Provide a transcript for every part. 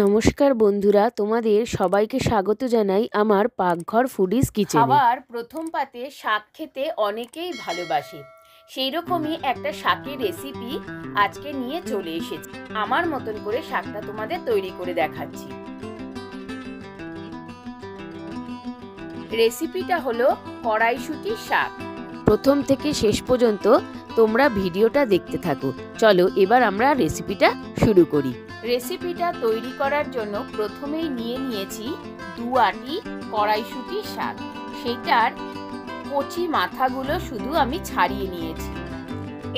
নমস্কার বন্ধুরা, তোমাদের সবাইকে স্বাগত জানাই আমার পাকঘর ফুডিজ কিচেনে। খাবার প্রথম পাতে শাক খেতে অনেকেই ভালোবাসে, সেই রকমই একটা শাকের রেসিপি আজকে নিয়ে চলে এসেছি। আমার মতন করে শাকটা তোমাদের তৈরি করে দেখাচ্ছি। রেসিপিটা হলো কড়াইশুঁটির শাক। প্রথম থেকে শেষ পর্যন্ত তোমরা ভিডিওটা দেখতে থাকো। চলো এবার আমরা রেসিপিটা শুরু করি। রেসিপিটা তৈরি করার জন্য প্রথমেই নিয়েছি 2 আঁটি কড়াইশুঁটির শাক। সেটার কচি মাথাগুলো শুধু আমি ছাড়িয়ে নিয়েছি।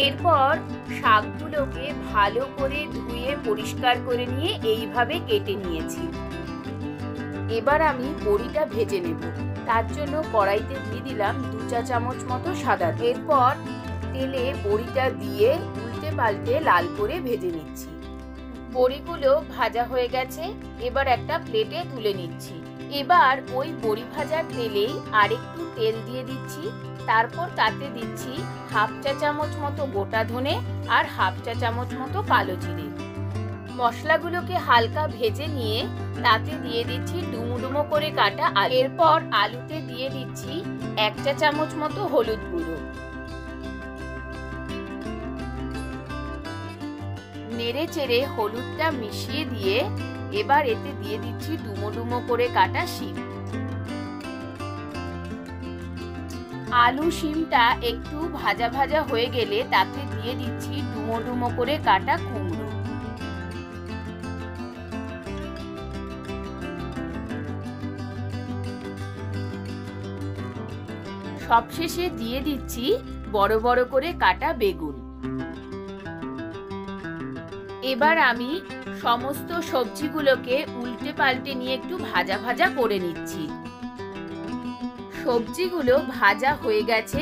এরপর শাকগুলোকে ভালো করে ধুয়ে পরিষ্কার করে নিয়ে এইভাবে কেটে নিয়েছি। এবার আমি বড়িটা ভেজে নেব। তার জন্য কড়াইতে দিয়ে দিলাম 2 চা চামচ মতো সাদা তেল। এরপর তেলে বড়িটা দিয়ে উল্টে পাল্টে লাল করে ভেজে নিচ্ছি। বড়িগুলো ভাজা হয়ে গেছে, এবার একটা প্লেটে তুলে নিচ্ছি। এবার ওই বড়ি ভাজার তেলেই আরেকটু তেল দিয়ে দিচ্ছি। তারপর তাতে দিচ্ছি 1/2 চা চামচ মতো গোটা ধনে আর 1/2 চা চামচ মতো কালো জিরে। মশলাগুলোকে হালকা ভেজে নিয়ে তাতে দিয়ে দিচ্ছি ডুমো ডুমো করে কাটা আলু। এরপর আলুতে দিয়ে দিচ্ছি 1 চা চামচ মতো হলুদ গুঁড়ো। নেড়ে চেড়ে হলুদটা মিশিয়ে দিয়ে এবার এতে দিয়ে দিচ্ছি ডুমো ডুমো করে কাটা শিম। আলু শিমটা একটু ভাজা ভাজা হয়ে গেলে তাতে দিয়ে দিচ্ছি ডুমো ডুমো করে কাটা কুমড়ো। সবশেষে দিয়ে দিচ্ছি বড় বড় করে কাটা বেগুন। এবার আমি সমস্ত সবজিগুলোকে উল্টে পাল্টে নিয়ে একটু ভাজা ভাজা করে নিচ্ছি। সবজিগুলো ভাজা হয়ে গেছে,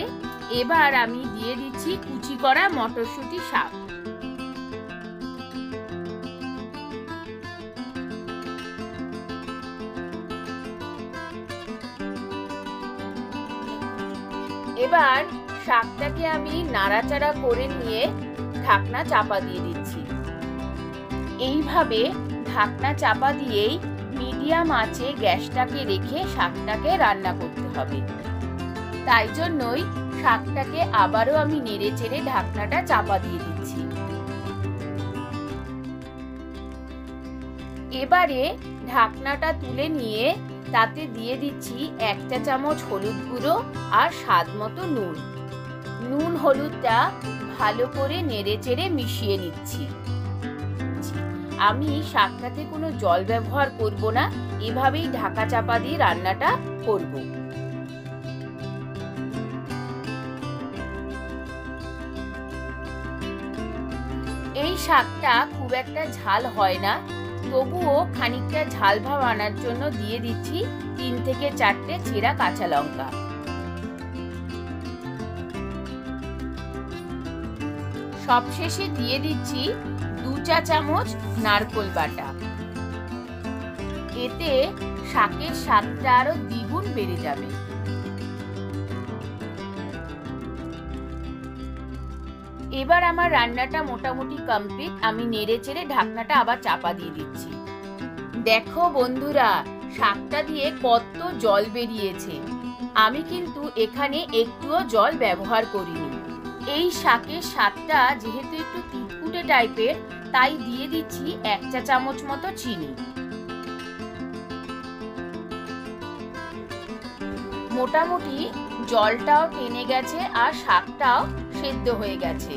এবার আমি দিয়ে দিচ্ছি কুচি করা মটরশুঁটি শাক। এবার শাকটাকে আমি নাড়াচাড়া করে নিয়ে ঢাকনা চাপা দিয়ে দিচ্ছি। এইভাবে ঢাকনা চাপা দিয়েই মিডিয়াম আঁচে গ্যাসটাকে রেখে শাকটাকে রান্না করতে হবে। তাই জন্যই শাকটাকে আবারও আমি নেড়ে চেড়ে ঢাকনাটা চাপা দিয়ে দিচ্ছি। এবারে ঢাকনাটা তুলে নিয়ে তাতে দিয়ে দিচ্ছি 1 চা চামচ হলুদ গুঁড়ো আর স্বাদ মতো নুন। নুন হলুদটা ভালো করে নেড়ে চেড়ে মিশিয়ে নিচ্ছি। আমি শাকটাতে কোনো জল ব্যবহার করব না, এভাবেই ঢাকা চাপা দিয়ে রান্নাটা করব। এই শাকটা খুব একটা ঝাল হয় না, তবুও খানিকটা ঝাল ভাব আনার জন্য দিয়ে দিচ্ছি 3 থেকে 4টে চেরা কাঁচা লঙ্কা। সবশেষে দিয়ে দিচ্ছি 2 চা চামচ নারকেল বাটা। এতে শাকের স্বাদটা আরো দ্বিগুণ বেড়ে যাবে। এবার আমার রান্নাটা মোটামুটি কমপ্লিট। আমি নেড়ে চেড়ে ঢাকনাটা আবার চাপা দিয়ে দিচ্ছি। দেখো বন্ধুরা, শাকটা দিয়ে কত জল বেরিয়েছে। আমি কিন্তু এখানে একটুও জল ব্যবহার করিনি। এই শাকের স্বাদটা যেহেতু একটু তিতকুটে টাইপের, তাই দিয়ে দিচ্ছি 1 চা চামচ মতো চিনি। মোটামুটি জলটাও টেনে গেছে আর শাকটাও সেদ্ধ হয়ে গেছে।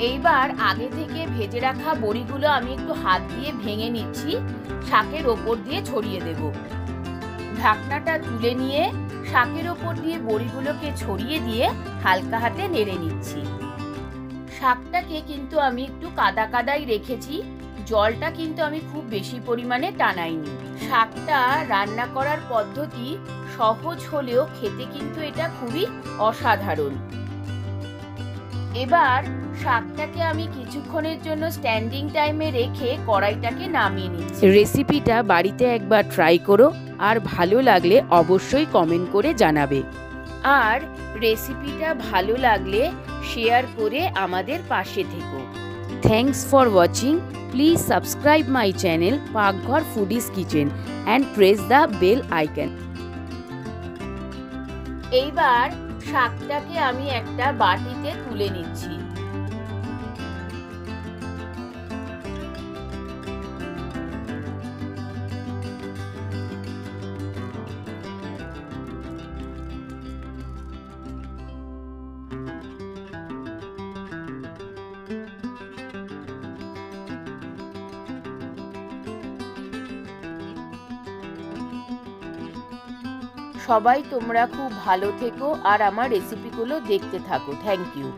এইবার আগে থেকে ভেজে রাখা বড়িগুলো আমি একটু হাত দিয়ে ভেঙে নিচ্ছি, শাকের ওপর দিয়ে ছড়িয়ে দেব। ঢাকনাটা তুলে নিয়ে শাকের ওপর দিয়ে বড়িগুলোকে ছড়িয়ে দিয়ে হালকা হাতে নেড়ে নিচ্ছি। শাকটাকে কিন্তু আমি একটু কাদা কাদাই রেখেছি, জলটা কিন্তু আমি খুব বেশি পরিমাণে টানাইনি। শাকটা রান্না করার পদ্ধতি সহজ হলেও খেতে কিন্তু এটা খুবই অসাধারণ। এবার শাকটাকে আমি কিছুক্ষণের জন্য স্ট্যান্ডিং টাইমে রেখে কড়াইটাকে নামিয়ে নিচ্ছি। রেসিপিটা বাড়িতে একবার ট্রাই করো, আর ভালো লাগলে অবশ্যই কমেন্ট করে জানাবে। আর রেসিপিটা ভালো লাগলে শেয়ার করে আমাদের পাশে থেকো। Thanks for watching. Please subscribe my channel Pakghor Foodies Kitchen and press the bell icon. এইবার শাকটাকে আমি একটা বাটিতে তুলে নিচ্ছি। সবাই তোমরা খুব ভালো থেকো আর আমার রেসিপিগুলো দেখতে থাকো। Thank you.